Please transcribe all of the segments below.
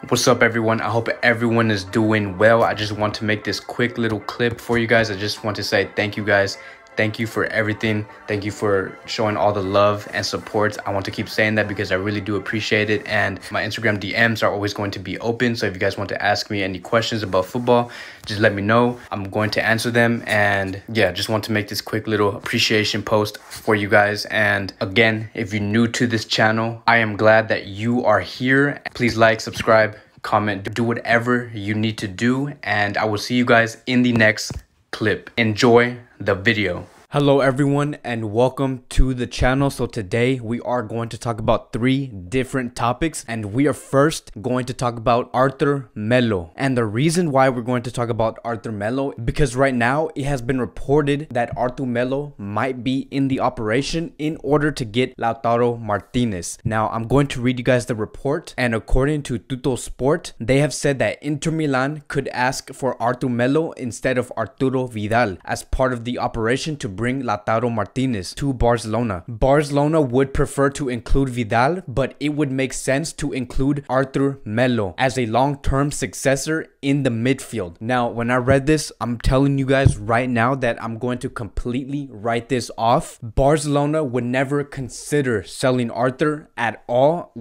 What's up, everyone? I hope everyone is doing well. I just want to make this quick little clip for you guys. I just want to say thank you guys. Thank you for everything. Thank you for showing all the love and support. I want to keep saying that because I really do appreciate it. And my Instagram DMs are always going to be open. So if you guys want to ask me any questions about football, just let me know. I'm going to answer them. And yeah, just want to make this quick little appreciation post for you guys. And again, if you're new to this channel, I am glad that you are here. Please like, subscribe, comment, do whatever you need to do. And I will see you guys in the next clip. Enjoy the video. Hello everyone and welcome to the channel. So today we are going to talk about 3 different topics, and we are first going to talk about Arturo Melo. And the reason why we're going to talk about Arturo Melo, because right now it has been reported that Arturo Melo might be in the operation in order to get Lautaro Martinez. Now I'm going to read you guys the report, and according to Tutto Sport, they have said that Inter Milan could ask for Arturo Melo instead of Arturo Vidal as part of the operation to bring Lautaro Martinez to Barcelona. Barcelona would prefer to include Vidal, but it would make sense to include Arturo Melo as a long-term successor in the midfield. Now, when I read this, I'm telling you guys right now that I'm going to completely write this off. Barcelona would never consider selling Arthur at all.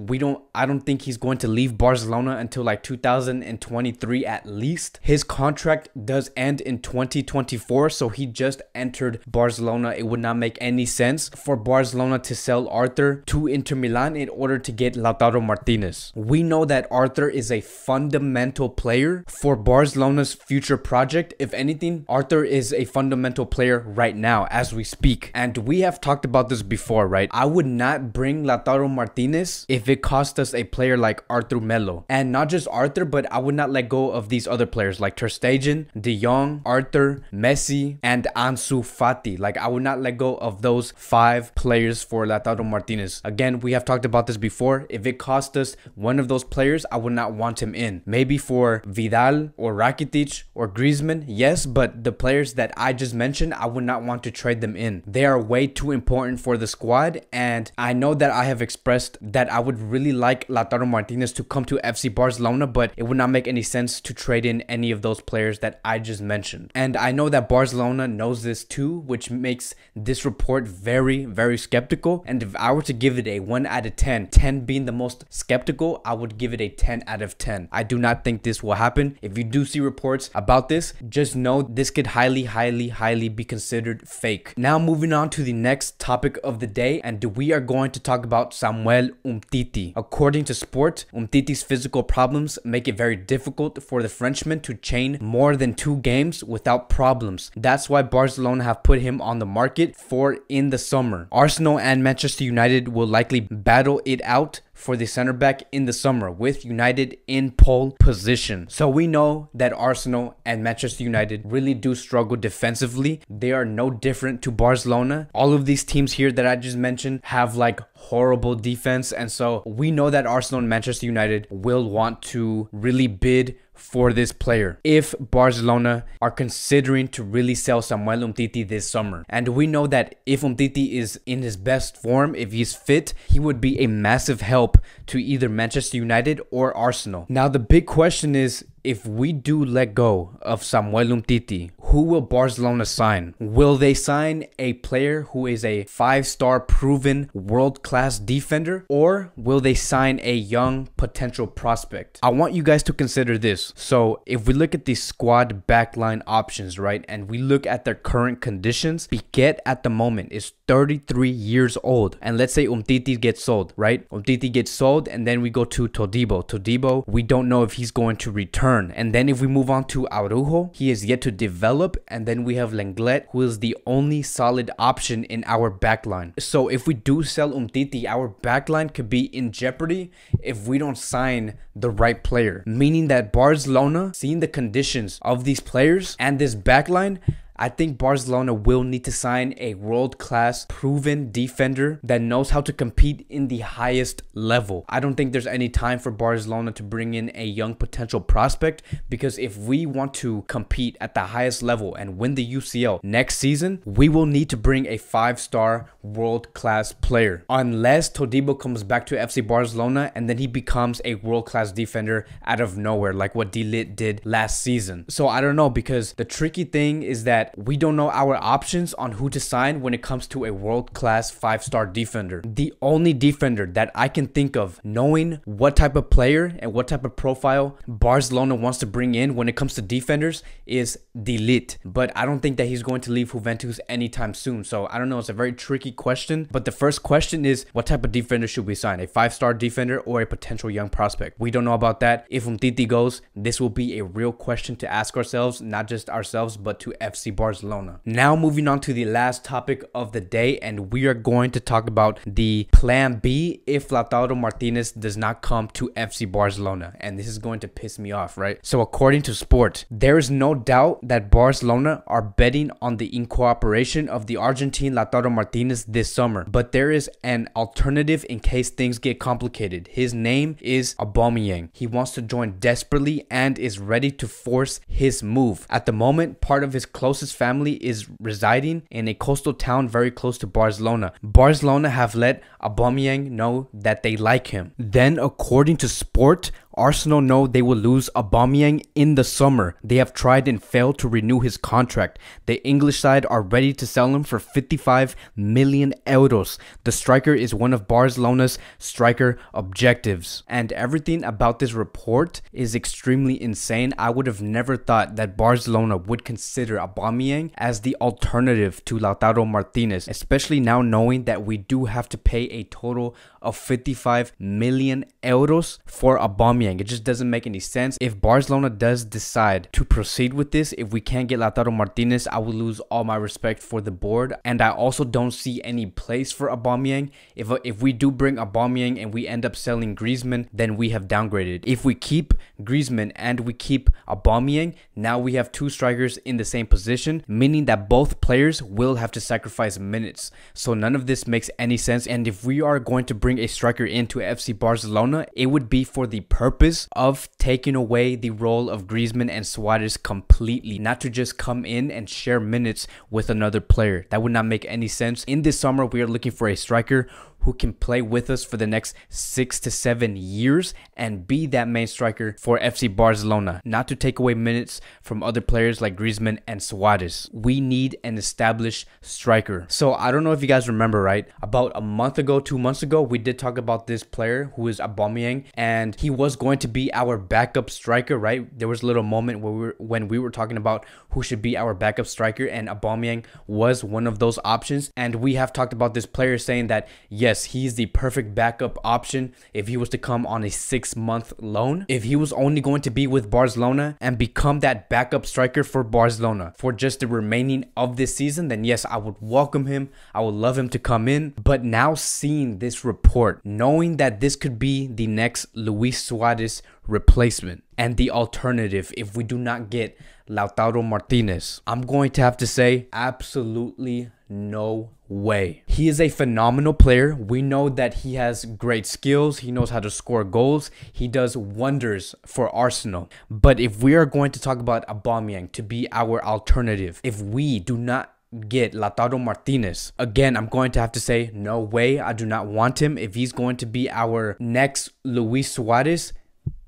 I don't think he's going to leave Barcelona until like 2023 at least. His contract does end in 2024, so he just entered Barcelona. It would not make any sense for Barcelona to sell Arthur to Inter Milan in order to get Lautaro Martinez. We know that Arthur is a fundamental player for Barcelona's future project. If anything, Arthur is a fundamental player right now as we speak. And we have talked about this before, right? I would not bring Lautaro Martinez if it cost us a player like Arturo Melo. And not just Arthur, but I would not let go of these other players like Ter Stegen, De Jong, Arthur, Messi, and Ansu Fati. Like, I would not let go of those 5 players for Lautaro Martinez. Again, we have talked about this before. If it cost us one of those players, I would not want him in. Maybe for Vidal or Rakitic or Griezmann, yes, but the players that I just mentioned, I would not want to trade them in. They are way too important for the squad, and I know that I have expressed that I would really like Lautaro Martinez to come to FC Barcelona, but it would not make any sense to trade in any of those players that I just mentioned. And I know that Barcelona knows this too, which makes this report very, very skeptical. And if I were to give it a 1 out of 10, 10 being the most skeptical, I would give it a 10 out of 10. I do not think this will happen. If you do see reports about this, just know this could highly be considered fake. Now moving on to the next topic of the day, and we are going to talk about Samuel Umtiti. According to Sport, Umtiti's physical problems make it very difficult for the Frenchman to chain more than 2 games without problems. That's why Barcelona have put him on the market for in the summer. Arsenal and Manchester United will likely battle it out for the center back in the summer, with United in pole position. So we know that Arsenal and Manchester United really do struggle defensively. They are no different to Barcelona. All of these teams here that I just mentioned have like horrible defense, and so we know that Arsenal and Manchester United will want to really bid for this player if Barcelona are considering to really sell Samuel Umtiti this summer. And we know that if Umtiti is in his best form, if he's fit, he would be a massive help to either Manchester United or Arsenal. Now the big question is, if we do let go of Samuel Umtiti, who will Barcelona sign? Will they sign a player who is a 5-star proven world-class defender, or will they sign a young potential prospect? I want you guys to consider this. So if we look at the squad backline options, right, and we look at their current conditions, Piquet at the moment is 33 years old, and let's say Umtiti gets sold, right? Umtiti gets sold, and then we go to Todibo. Todibo, we don't know if he's going to return. And then if we move on to Araujo, he is yet to develop. And then we have Lenglet, who is the only solid option in our backline. So if we do sell Umtiti, our backline could be in jeopardy if we don't sign the right player. Meaning that Barcelona, seeing the conditions of these players and this backline, I think Barcelona will need to sign a world-class, proven defender that knows how to compete in the highest level. I don't think there's any time for Barcelona to bring in a young potential prospect, because if we want to compete at the highest level and win the UCL next season, we will need to bring a 5-star world-class player. Unless Todibo comes back to FC Barcelona and then he becomes a world-class defender out of nowhere, like what De Ligt did last season. So I don't know, because the tricky thing is that we don't know our options on who to sign when it comes to a world-class 5-star defender. The only defender that I can think of, knowing what type of player and what type of profile Barcelona wants to bring in when it comes to defenders, is De Ligt. But I don't think that he's going to leave Juventus anytime soon. So I don't know, it's a very tricky question. But the first question is, what type of defender should we sign? A 5-star defender or a potential young prospect? We don't know about that. If Umtiti goes, this will be a real question to ask ourselves, not just ourselves, but to FC Barcelona. Now moving on to the last topic of the day, and we are going to talk about the plan B if Lautaro Martinez does not come to FC Barcelona. And this is going to piss me off, right? So according to Sport, there is no doubt that Barcelona are betting on the incorporation of the Argentine Lautaro Martinez this summer, but there is an alternative in case things get complicated. His name is Aubameyang. He wants to join desperately and is ready to force his move. At the moment, part of his closest family is residing in a coastal town very close to Barcelona. Barcelona have let Aubameyang know that they like him. Then, according to Sport, Arsenal know they will lose Aubameyang in the summer. They have tried and failed to renew his contract. The English side are ready to sell him for 55 million euros. The striker is one of Barcelona's striker objectives. And everything about this report is extremely insane. I would have never thought that Barcelona would consider Aubameyang as the alternative to Lautaro Martinez, especially now knowing that we do have to pay a total of 55 million euros for Aubameyang. It just doesn't make any sense. If Barcelona does decide to proceed with this, if we can't get Lautaro Martinez, I will lose all my respect for the board. And I also don't see any place for Aubameyang. If we do bring Aubameyang and we end up selling Griezmann, then we have downgraded. If we keep Griezmann and we keep Aubameyang, now we have two strikers in the same position, meaning that both players will have to sacrifice minutes. So none of this makes any sense. And if we are going to bring a striker into FC Barcelona, it would be for the purpose of taking away the role of Griezmann and Suarez completely, not to just come in and share minutes with another player. That would not make any sense. In this summer, we are looking for a striker who can play with us for the next 6 to 7 years and be that main striker for FC Barcelona, not to take away minutes from other players like Griezmann and Suarez. We need an established striker. So I don't know if you guys remember, right? About a month ago, 2 months ago, we did talk about this player who is Aubameyang, and he was going to be our backup striker, right? There was a little moment when we were talking about who should be our backup striker, and Aubameyang was one of those options. And we have talked about this player saying that, yes, he's the perfect backup option if he was to come on a 6-month loan. If he was only going to be with Barcelona and become that backup striker for Barcelona for just the remaining of this season, then yes, I would welcome him. I would love him to come in. But now seeing this report, knowing that this could be the next Luis Suarez replacement and the alternative if we do not get Lautaro Martinez, I'm going to have to say absolutely no way. He is a phenomenal player. We know that he has great skills. He knows how to score goals. He does wonders for Arsenal. But if we are going to talk about Aubameyang to be our alternative, if we do not get Lautaro Martinez, again, I'm going to have to say no way. I do not want him. If he's going to be our next Luis Suarez,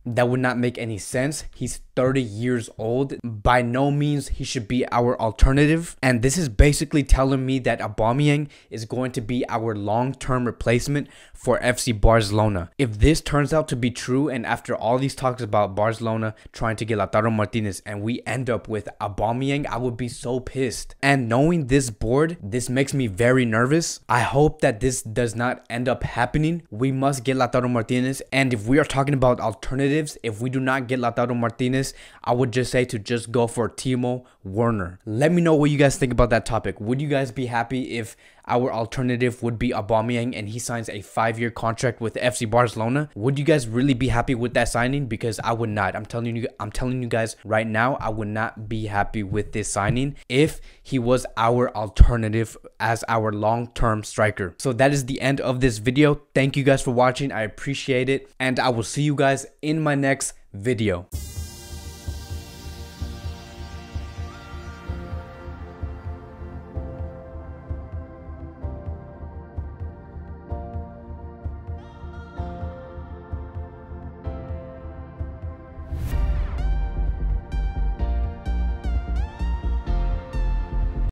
that would not make any sense. He's 30 years old. By no means he should be our alternative. And this is basically telling me that Aubameyang is going to be our long-term replacement for FC Barcelona. If this turns out to be true, and after all these talks about Barcelona trying to get Lautaro Martinez and we end up with Aubameyang, I would be so pissed. And knowing this board, this makes me very nervous. I hope that this does not end up happening. We must get Lautaro Martinez. And if we are talking about alternatives, if we do not get Lautaro Martinez, I would just say to just go for Timo Werner. Let me know what you guys think about that topic. Would you guys be happy if our alternative would be Aubameyang and he signs a 5-year contract with FC Barcelona, would you guys really be happy with that signing? Because I would not. I'm telling you guys right now, I would not be happy with this signing if he was our alternative as our long-term striker. So that is the end of this video. Thank you guys for watching. I appreciate it, and I will see you guys in my next video.